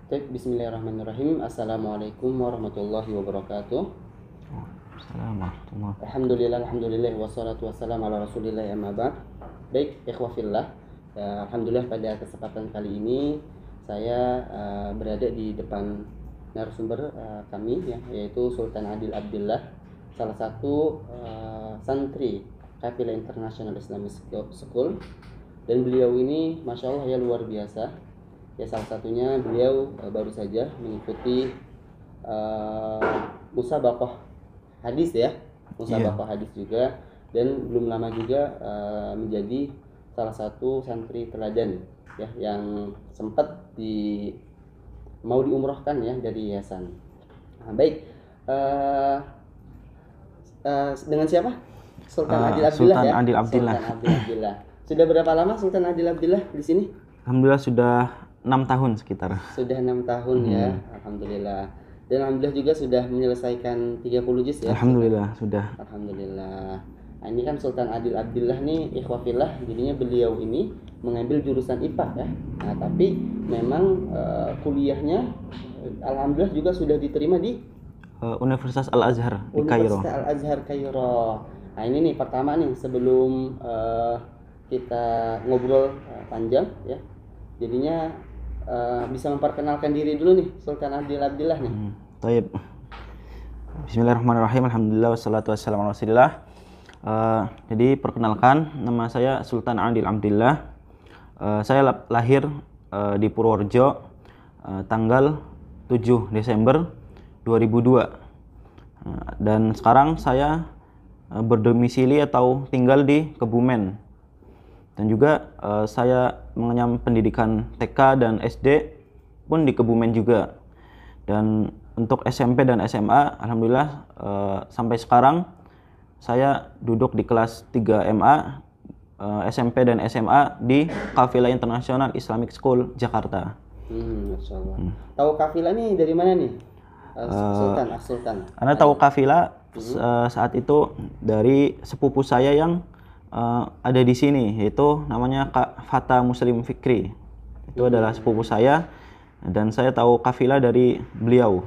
Bismillahirrahmanirrahim. Assalamualaikum warahmatullahi wabarakatuh. Assalamualaikum. Alhamdulillah, wassalatu wassalamu ala rasulillah amma ba'd. Baik, ikhwafillah. Alhamdulillah pada kesempatan kali ini saya berada di depan narasumber kami ya, yaitu Sultan Adil Abdillah, salah satu santri Kafilah International Islamic School. Dan beliau ini Masya Allah ya luar biasa. Ya, salah satunya beliau baru saja mengikuti musabaqah hadis ya, musabaqah hadis juga, dan belum lama juga menjadi salah satu santri teladan ya yang sempat mau diumrohkan ya dari yayasan. Nah, baik, dengan siapa? Sultan Adil Abdillah Sultan ya. Adil Abdillah. Sultan Adil Abdillah. Sudah berapa lama Sultan Adil Abdillah di sini? Alhamdulillah sudah 6 tahun sekitar. Sudah 6 tahun ya, alhamdulillah. Dan alhamdulillah juga sudah menyelesaikan 30 juz ya. Alhamdulillah sudah. Alhamdulillah. Nah, ini kan Sultan Adil Abdillah nih ikhwafillah, jadinya beliau ini mengambil jurusan IPA ya. Nah, tapi memang kuliahnya alhamdulillah juga sudah diterima di Universitas Al-Azhar di Kairo. Universitas Al-Azhar Kairo. Nah, ini nih pertama nih sebelum kita ngobrol panjang ya. Jadinya bisa memperkenalkan diri dulu nih Sultan Adil Abdillah nih. Baik. Bismillahirrahmanirrahim. Alhamdulillah wassalatu wassalamu ala Rasulillah. Jadi perkenalkan, nama saya Sultan Adil Abdillah. Saya lahir di Purworejo tanggal 7 Desember 2002. Dan sekarang saya berdomisili atau tinggal di Kebumen. Dan juga saya mengenyam pendidikan TK dan SD pun di Kebumen juga. Dan untuk SMP dan SMA, alhamdulillah sampai sekarang saya duduk di kelas 3 MA, SMP dan SMA di Kafilah International Islamic School Jakarta. Masya Allah. Tahu Kafilah nih dari mana nih? Sultan. Anda tahu Kafilah saat itu dari sepupu saya yang ada di sini, yaitu namanya Kak Fata Muslim Fikri. Itu adalah sepupu saya, dan saya tahu Kafilah dari beliau.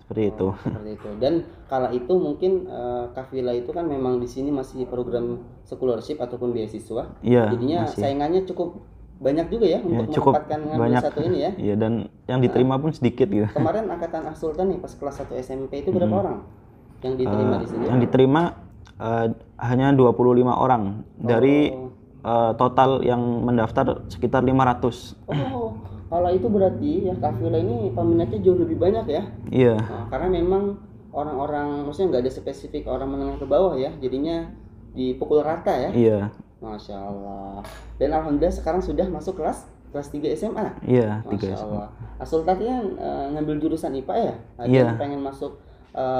Seperti itu. Seperti itu. Dan kala itu mungkin Kafilah itu kan memang di sini masih program scholarship ataupun beasiswa. Iya. Jadinya masih. saingannya cukup banyak juga ya untuk mendapatkan ngambil satu ini ya. Iya, dan yang diterima pun sedikit gitu. Kemarin angkatan Sultan nih pas kelas 1 SMP itu berapa orang yang diterima di sini? Yang diterima hanya 25 orang dari total yang mendaftar sekitar 500. Oh, kalau itu berarti ya Kafilah ini peminatnya jauh lebih banyak ya? Iya. Karena memang orang-orang, maksudnya nggak ada spesifik orang menengah ke bawah ya, jadinya dipukul rata ya? Iya. Masya Allah. Dan alhamdulillah sekarang sudah masuk kelas 3 SMA? Iya, 3 Masya SMA. Allah. Sultan kan ngambil jurusan IPA ya? Ada yang pengen masuk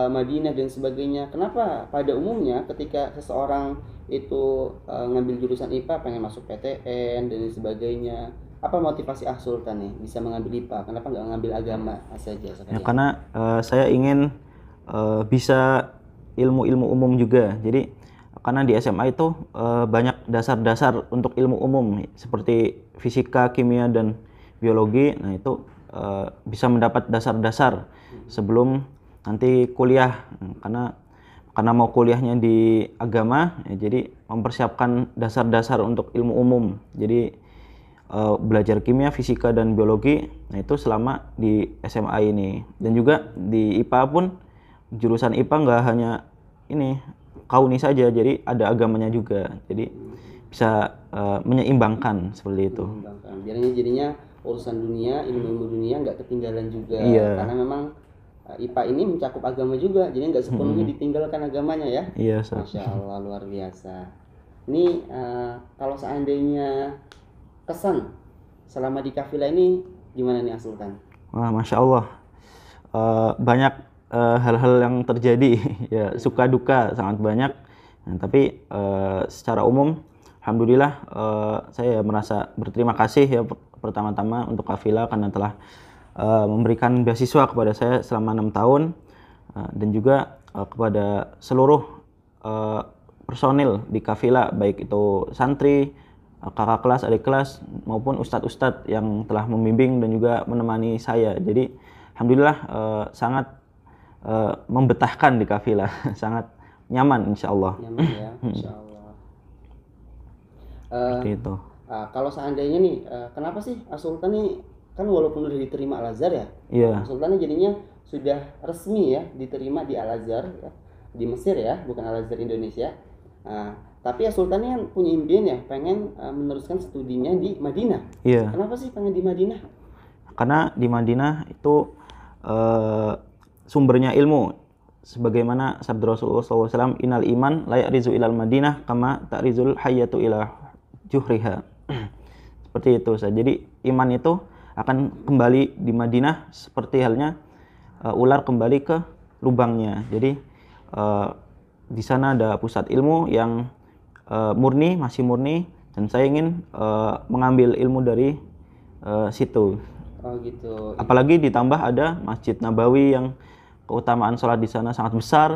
Madinah dan sebagainya. Kenapa pada umumnya ketika seseorang itu ngambil jurusan IPA pengen masuk PTN dan sebagainya, apa motivasi Sultan nih bisa mengambil IPA? Kenapa nggak ngambil agama saja? Ya, karena saya ingin bisa ilmu-ilmu umum juga. Jadi karena di SMA itu banyak dasar-dasar untuk ilmu umum seperti fisika, kimia, dan biologi. Nah, itu bisa mendapat dasar-dasar sebelum nanti kuliah, karena mau kuliahnya di agama ya, jadi mempersiapkan dasar-dasar untuk ilmu umum. Jadi belajar kimia, fisika, dan biologi, nah itu selama di SMA ini. Dan juga di IPA pun jurusan IPA nggak hanya ini kauni saja, jadi ada agamanya juga, jadi bisa menyeimbangkan seperti itu. Jadinya urusan dunia, ilmu dunia nggak ketinggalan juga. Iya. Karena memang IPA ini mencakup agama juga, jadi nggak sepenuhnya ditinggalkan agamanya ya. Iya. Masya Allah, luar biasa. Ini kalau seandainya kesan selama di Kafilah ini gimana nih Sultan? Wah, Masya Allah, banyak hal-hal yang terjadi ya, suka duka sangat banyak. Nah, tapi secara umum alhamdulillah saya merasa berterima kasih ya pertama-tama untuk Kafilah karena telah memberikan beasiswa kepada saya selama 6 tahun, dan juga kepada seluruh personil di Kafilah, baik itu santri, kakak kelas, adik kelas maupun ustadz-ustadz yang telah membimbing dan juga menemani saya. Jadi alhamdulillah sangat membetahkan di kafilah, sangat nyaman insya Allah. Nyaman ya, insya Allah. Seperti itu. Kalau seandainya nih, kenapa sih Sultan nih, kan walaupun udah diterima Al-Azhar ya, Iya. Sultan nih jadinya sudah resmi ya diterima di Al-Azhar ya, di Mesir ya, bukan Al-Azhar Indonesia. Tapi Sultan ini kan punya impian ya, pengen meneruskan studinya di Madinah. Iya. Kenapa sih pengen di Madinah? Karena di Madinah itu sumbernya ilmu, sebagaimana sabda Rasulullah SAW, innal iman la ya'rizu ilal Madinah kama ta'rizul hayyatu ila juhriha. Seperti itu. Jadi iman itu akan kembali di Madinah seperti halnya ular kembali ke lubangnya. Jadi di sana ada pusat ilmu yang masih murni, dan saya ingin mengambil ilmu dari situ. Oh gitu. Apalagi ditambah ada Masjid Nabawi yang keutamaan sholat di sana sangat besar,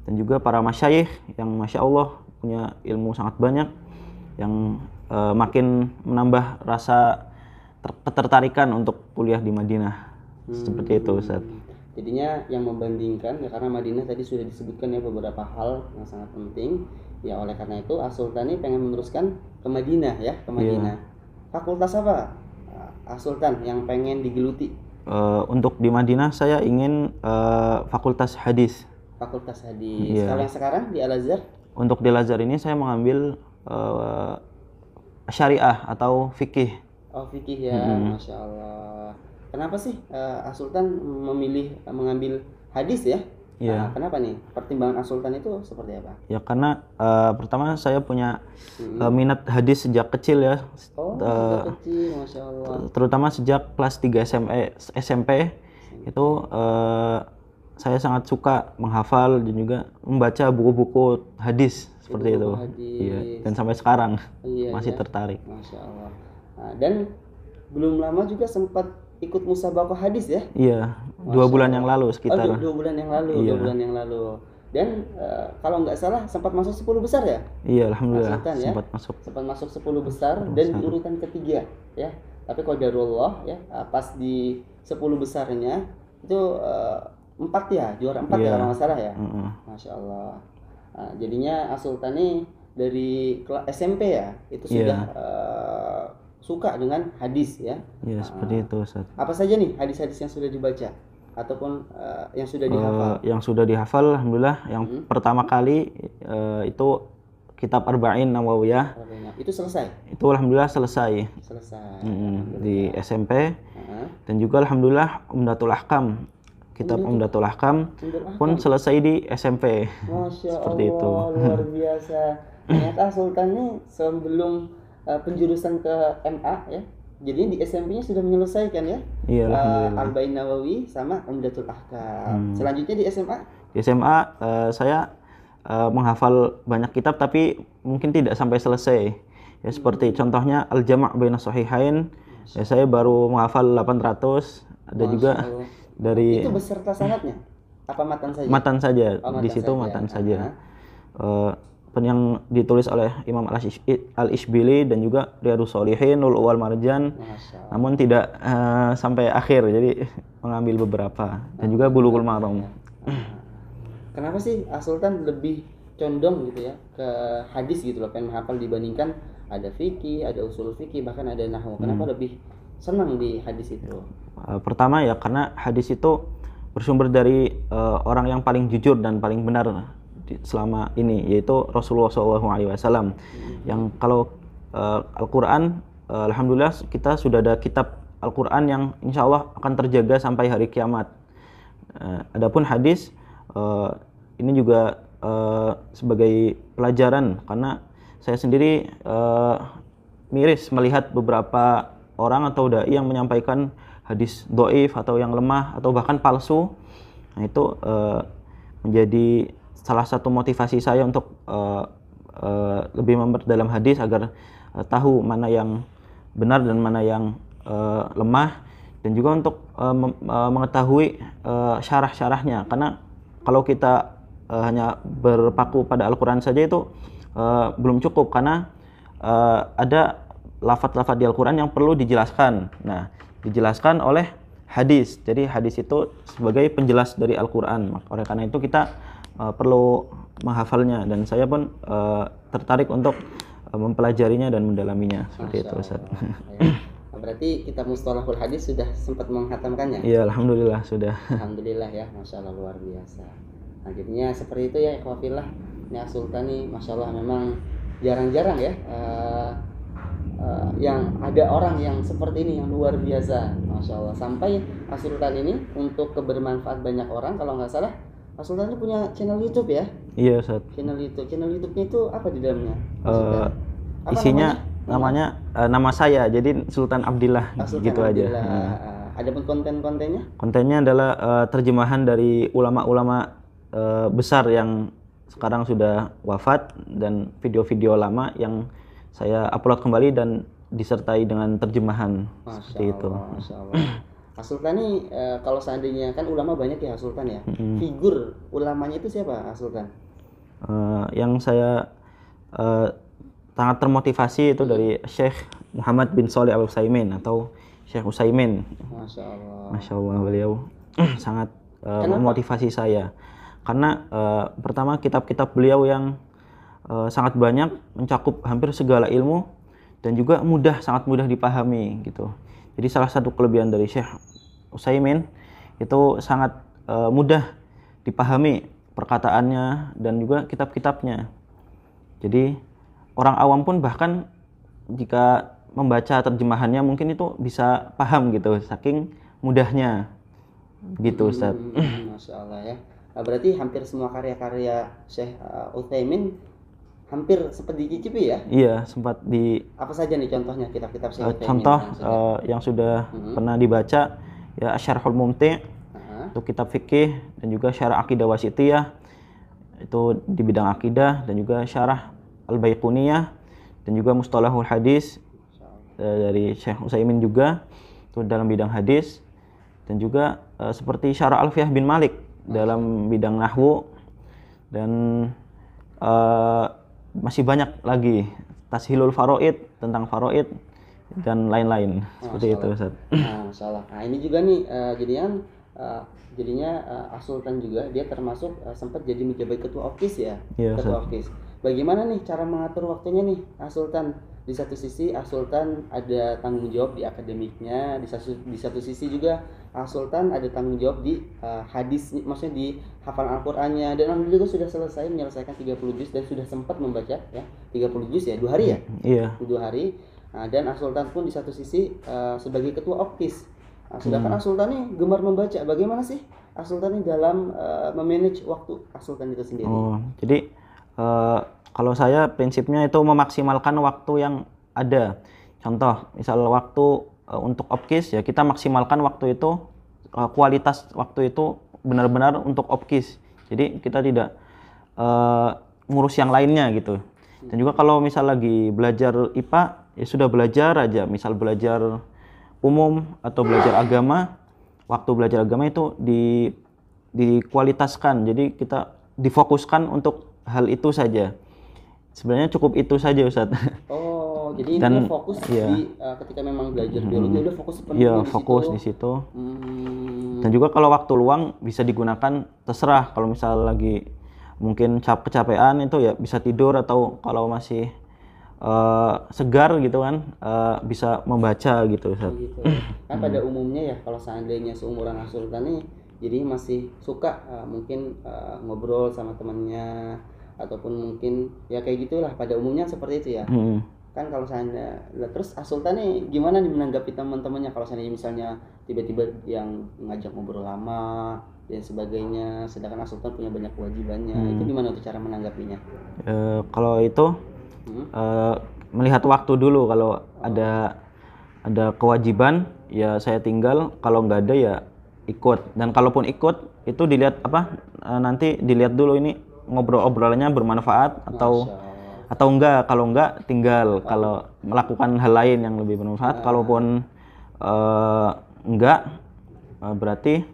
dan juga para masyayikh yang masya Allah punya ilmu sangat banyak, yang makin menambah rasa ketertarikan untuk kuliah di Madinah. Seperti itu, Ustaz. Jadinya yang membandingkan ya, karena Madinah tadi sudah disebutkan ya beberapa hal yang sangat penting. Ya oleh karena itu Sultan ini pengen meneruskan ke Madinah ya, ke Madinah. Fakultas apa Sultan yang pengen digeluti? Untuk di Madinah saya ingin fakultas hadis. Fakultas hadis. Kalau yang sekarang di Al-Azhar? Untuk di Al-Azhar ini saya mengambil syariah atau fikih. Oh fikih ya, masya Allah. Kenapa sih Sultan memilih mengambil hadis ya? Iya. Kenapa nih? Pertimbangan Sultan itu seperti apa? Ya karena pertama saya punya minat hadis sejak kecil ya. Oh, sejak kecil, masya Allah. Terutama sejak kelas 3 SMP itu saya sangat suka menghafal dan juga membaca buku-buku hadis seperti itu. Iya. Dan sampai sekarang masih tertarik. Masya Allah. Dan belum lama juga sempat ikut musabaqah hadis ya? Iya, 2 bulan yang lalu sekitar. 2 bulan yang lalu, iya. 2 bulan yang lalu. Dan kalau nggak salah sempat masuk 10 besar ya? Iya, alhamdulillah Sultan, sempat ya? masuk. Sempat masuk 10 besar dan di urutan ketiga ya. Tapi qadarullah ya, pas di 10 besarnya itu 4 ya, juara 4 ya kalau nggak salah ya. Masya Allah. Jadinya Sultan ini dari SMP ya, itu sudah suka dengan hadis ya. Iya, seperti itu, Ustaz. Apa saja nih hadis-hadis yang sudah dibaca ataupun yang sudah dihafal? Yang sudah dihafal alhamdulillah yang pertama kali itu kitab Arba'in Nawawiyah. Itu selesai? Itu alhamdulillah selesai. Di SMP. Dan juga alhamdulillah Umdatul Ahkam. Kitab Umdatul Ahkam pun selesai di SMP. Masya Seperti Allah, itu. luar biasa. Ternyata Sultan ini sebelum penjurusan ke MA ya, jadi di SMP-nya sudah menyelesaikan ya. Iya, alhamdulillah. Arba'in Nawawi sama Umdatul Ahkam. Selanjutnya di SMA? Di SMA saya menghafal banyak kitab tapi mungkin tidak sampai selesai. Ya seperti contohnya Al-Jama' Baina Shahihain. Ya saya baru menghafal 800. Ada juga dari itu beserta sanadnya? Apa matan saja? Matan saja. Oh, di situ matan saja. Yang ditulis oleh Imam Al-Ishbili dan juga Riyadhus Shalihin, Lu'lu'ul wal Marjan, namun tidak sampai akhir, jadi mengambil beberapa, dan juga Bulughul Maram. Kenapa sih Sultan lebih condong gitu ya ke hadis gitu loh, pengen menghafal dibandingkan ada fikih, ada usul fikih, bahkan ada nahwu? Kenapa lebih senang di hadis itu? Pertama ya karena hadis itu bersumber dari orang yang paling jujur dan paling benar selama ini, yaitu Rasulullah SAW. Yang kalau Al-Quran, alhamdulillah kita sudah ada kitab Al-Quran yang insya Allah akan terjaga sampai hari kiamat. Adapun hadis ini juga sebagai pelajaran, karena saya sendiri miris melihat beberapa orang atau dai yang menyampaikan hadis dhaif atau yang lemah atau bahkan palsu. Nah itu menjadi salah satu motivasi saya untuk lebih memperdalam hadis agar tahu mana yang benar dan mana yang lemah, dan juga untuk mengetahui syarah-syarahnya, karena kalau kita hanya berpaku pada Al-Quran saja itu belum cukup, karena ada lafadz-lafadz di Al-Quran yang perlu dijelaskan. Nah, dijelaskan oleh hadis. Jadi hadis itu sebagai penjelas dari Al-Quran. Oleh karena itu kita perlu menghafalnya, dan saya pun tertarik untuk mempelajarinya dan mendalaminya. Seperti itu, Ustaz. Ya. Berarti kitab Mustalahul Hadis sudah sempat menghatamkannya? Iya, alhamdulillah sudah. Alhamdulillah ya, masya Allah, luar biasa. Nah, jadinya seperti itu ya, ikhwafillah. Ini As-Sultan nih, masya Allah, memang jarang-jarang ya yang ada orang yang seperti ini, yang luar biasa, masya Allah. Sampai As-Sultan ini untuk kebermanfaat banyak orang, kalau nggak salah As-Sultan ini punya channel YouTube ya? Iya, Ustaz. Channel YouTube-nya itu apa di dalamnya? Apa isinya namanya nama saya, jadi Sultan Abdillah, Sultan gitu Abdillah. aja. Ada pun kontennya? Kontennya adalah terjemahan dari ulama-ulama besar yang sekarang sudah wafat, dan video-video lama yang saya upload kembali dan disertai dengan terjemahan. Seperti itu. Masya Allah. As-Sultan ini kalau seandainya kan ulama banyak ya As-Sultan ya. Figur ulamanya itu siapa As-Sultan? Yang saya sangat termotivasi itu dari Syekh Muhammad bin Shalih Al-Utsaimin atau Syekh Utsaimin. Masya Allah. Masya Allah, beliau sangat memotivasi saya. Karena pertama kitab-kitab beliau yang sangat banyak, mencakup hampir segala ilmu, dan juga sangat mudah dipahami gitu. Jadi salah satu kelebihan dari Syekh Utsaimin itu sangat mudah dipahami perkataannya dan juga kitab-kitabnya. Jadi orang awam pun bahkan jika membaca terjemahannya mungkin itu bisa paham gitu, saking mudahnya. Begitu, Ustaz. Masya Allah ya. Berarti hampir semua karya-karya Syekh Utsaimin hampir sempat dicicipi ya? Iya, sempat di. Apa saja nih contohnya kitab-kitab Syekh Utsaimin? Contoh yang sudah pernah dibaca ya, Syarhul Mumti', itu kitab fikih, dan juga Syarah Aqidah Wasithiyah itu di bidang akidah, dan juga Syarah Al-Baiquniyah, dan juga Mustalahul Hadis dari Syekh Utsaimin juga itu dalam bidang hadis, dan juga seperti Syarah Alfiyah bin Malik dalam bidang nahwu, dan masih banyak lagi Tashilul Faraid tentang faraid dan lain-lain. Seperti itu, Ustaz. Masya Allah. Nah, ini juga nih jadinya As-Sultan juga dia termasuk sempat jadi menjabat ketua OKIS ya. Iya, ketua OKIS. Bagaimana nih cara mengatur waktunya nih As-Sultan? Di satu sisi As-Sultan ada tanggung jawab di akademiknya, di satu sisi juga As-Sultan ada tanggung jawab di hadis, maksudnya di hafalan Al-Qur'annya, dan alhamdulillah juga sudah selesai menyelesaikan 30 juz dan sudah sempat membaca ya 30 juz ya 2 hari ya. Iya. 2 hari. Dan As-Sultan pun di satu sisi sebagai ketua OKIS. Sedangkan As-Sultan ini gemar membaca. Bagaimana sih As-Sultan ini dalam memanage waktu As-Sultan itu sendiri? Jadi kalau saya prinsipnya itu memaksimalkan waktu yang ada. Contoh, misal waktu untuk OKIS ya, kita maksimalkan waktu itu, kualitas waktu itu benar-benar untuk OKIS. Jadi kita tidak ngurus yang lainnya gitu. Dan juga kalau misal lagi belajar IPA, ya sudah belajar aja. Misal belajar umum atau belajar agama, waktu belajar agama itu dikualitaskan. Jadi kita difokuskan untuk hal itu saja. Sebenarnya cukup itu saja, Ustadz. Oh, jadi ini fokus di ketika memang belajar biologi udah fokus sepenuhnya fokus di situ. Dan juga kalau waktu luang bisa digunakan terserah. Kalau misal lagi mungkin kecapean itu ya bisa tidur, atau kalau masih segar gitu kan bisa membaca gitu, Ustadz. Gitu. Kan pada umumnya ya kalau seandainya seumuran As-Sultan nih jadi masih suka mungkin ngobrol sama temannya, ataupun mungkin ya kayak gitulah, pada umumnya seperti itu ya. Kan kalau seandainya terus As-Sultan nih gimana nih menanggapi teman-temannya kalau seandainya misalnya tiba-tiba yang ngajak ngobrol lama dan sebagainya, sedangkan As-Sultan punya banyak kewajibannya, itu gimana tuh cara menanggapinya? Kalau itu melihat waktu dulu. Kalau ada kewajiban ya saya tinggal, kalau nggak ada ya ikut. Dan kalaupun ikut itu dilihat nanti dilihat dulu ini obrolannya bermanfaat atau enggak. Kalau enggak tinggal. Kalau melakukan hal lain yang lebih bermanfaat, kalaupun enggak berarti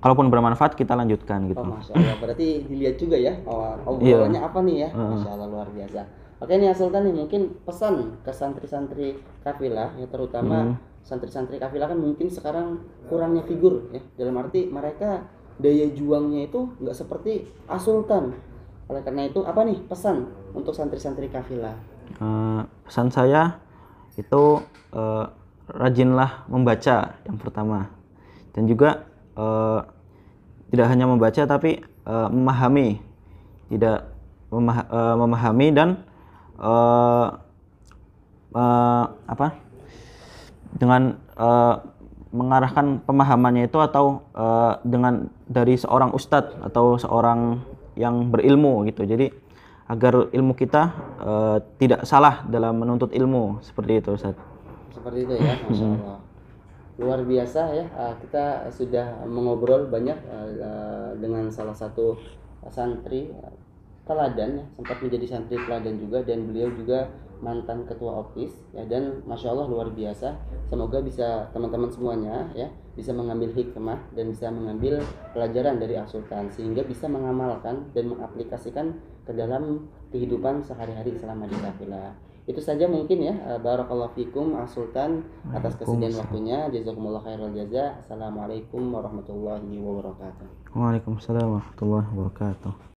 kalaupun bermanfaat kita lanjutkan gitu. Masya Allah, berarti dilihat juga ya obrolannya apa nih ya. Masya Allah, luar biasa. Oke nih ya Sultan nih, mungkin pesan ke santri-santri kafilah ya, terutama santri-santri kafilah kan mungkin sekarang kurangnya figur ya, dalam arti mereka daya juangnya itu nggak seperti Sultan. Oleh karena itu apa nih pesan untuk santri-santri kafilah? Pesan saya itu rajinlah membaca yang pertama, dan juga tidak hanya membaca tapi memahami, tidak memahami dan apa dengan mengarahkan pemahamannya itu atau dengan dari seorang ustadz atau seorang yang berilmu gitu. Jadi agar ilmu kita tidak salah dalam menuntut ilmu, seperti itu Ustaz. Seperti itu ya, Masya Allah. Luar biasa ya, kita sudah mengobrol banyak dengan salah satu santri teladan ya, sempat menjadi santri teladan juga, dan beliau juga mantan ketua OPIS ya, dan Masya Allah luar biasa. Semoga bisa teman-teman semuanya ya bisa mengambil hikmah dan bisa mengambil pelajaran dari Sultan, sehingga bisa mengamalkan dan mengaplikasikan ke dalam kehidupan sehari-hari selama di kafilah. Itu saja mungkin ya. Barakallahu fikum Sultan atas kesediaan waktunya. Jazakumullah khairal jaza. Assalamualaikum warahmatullahi wabarakatuh. Waalaikumsalam warahmatullahi wabarakatuh.